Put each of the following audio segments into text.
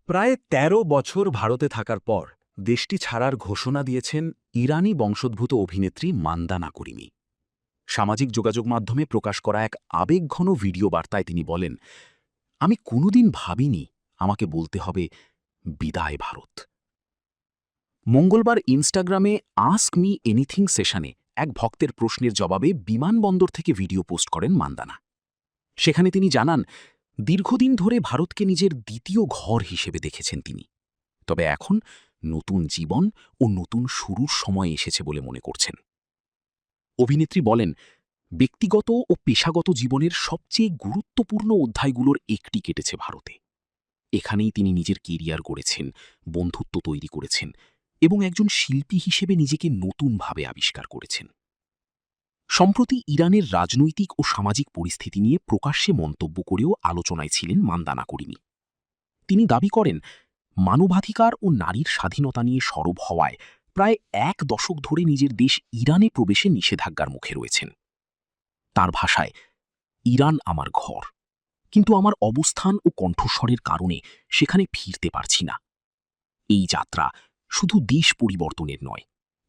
প্রায় ১৩ বছর ভারতে থাকার পর দেশটি ছাড়ার ঘোষণা দিয়েছেন ইরানি বংশোদ্ভূত অভিনেত্রী মান্দানা করিমি। সামাজিক যোগাযোগ মাধ্যমে প্রকাশ করা এক আবেগঘন ভিডিও বার্তায় তিনি বলেন, আমি কোনোদিন ভাবিনি আমাকে বলতে হবে বিদায় ভারত। মঙ্গলবার ইনস্টাগ্রামে আস্ক মি এনিথিং সেশনে এক ভক্তের প্রশ্নের জবাবে বিমানবন্দর থেকে ভিডিও পোস্ট করেন মান্দানা। সেখানে তিনি জানান, দীর্ঘদিন ধরে ভারতকে নিজের দ্বিতীয় ঘর হিসেবে দেখেছেন তিনি, তবে এখন নতুন জীবন ও নতুন শুরুর সময় এসেছে বলে মনে করছেন। অভিনেত্রী বলেন, ব্যক্তিগত ও পেশাগত জীবনের সবচেয়ে গুরুত্বপূর্ণ অধ্যায়গুলোর একটি কেটেছে ভারতে। এখানেই তিনি নিজের কেরিয়ার গড়েছেন, বন্ধুত্ব তৈরি করেছেন এবং একজন শিল্পী হিসেবে নিজেকে নতুনভাবে আবিষ্কার করেছেন। সম্প্রতি ইরানের রাজনৈতিক ও সামাজিক পরিস্থিতি নিয়ে প্রকাশ্যে মন্তব্য করেও আলোচনায় ছিলেন মান্দানা করিমি। তিনি দাবি করেন, মানবাধিকার ও নারীর স্বাধীনতা নিয়ে সরব হওয়ায় প্রায় ১ দশক ধরে নিজের দেশ ইরানে প্রবেশে নিষেধাজ্ঞার মুখে রয়েছেন। তার ভাষায়, ইরান আমার ঘর, কিন্তু আমার অবস্থান ও কণ্ঠস্বরের কারণে সেখানে ফিরতে পারছি না। এই যাত্রা শুধু দেশ পরিবর্তনের নয়,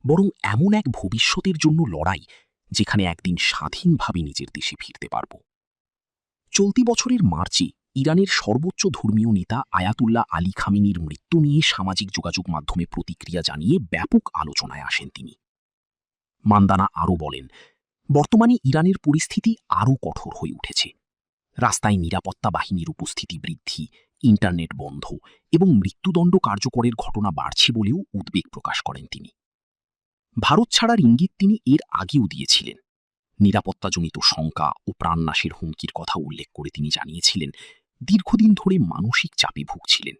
বরং এমন এক ভবিষ্যতের জন্য লড়াই যেখানে একদিন স্বাধীনভাবে নিজের দেশে ফিরতে পারব। চলতি বছরের মার্চে ইরানের সর্বোচ্চ ধর্মীয় নেতা আয়াতুল্লাহ আলী খামেনির মৃত্যু নিয়ে সামাজিক যোগাযোগ মাধ্যমে প্রতিক্রিয়া জানিয়ে ব্যাপক আলোচনায় আসেন তিনি। মান্দানা আরও বলেন, বর্তমানে ইরানের পরিস্থিতি আরও কঠোর হয়ে উঠেছে। রাস্তায় নিরাপত্তা বাহিনীর উপস্থিতি বৃদ্ধি, ইন্টারনেট বন্ধ এবং মৃত্যুদণ্ড কার্যকরের ঘটনা বাড়ছে বলেও উদ্বেগ প্রকাশ করেন তিনি। ভারত ছাড়ার ইঙ্গিত তিনি এর আগেও দিয়েছিলেন। নিরাপত্তাজনিত শঙ্কা ও প্রাণনাশের হুমকির কথা উল্লেখ করে তিনি জানিয়েছিলেন, দীর্ঘদিন ধরে মানসিক চাপে ভুগছিলেন।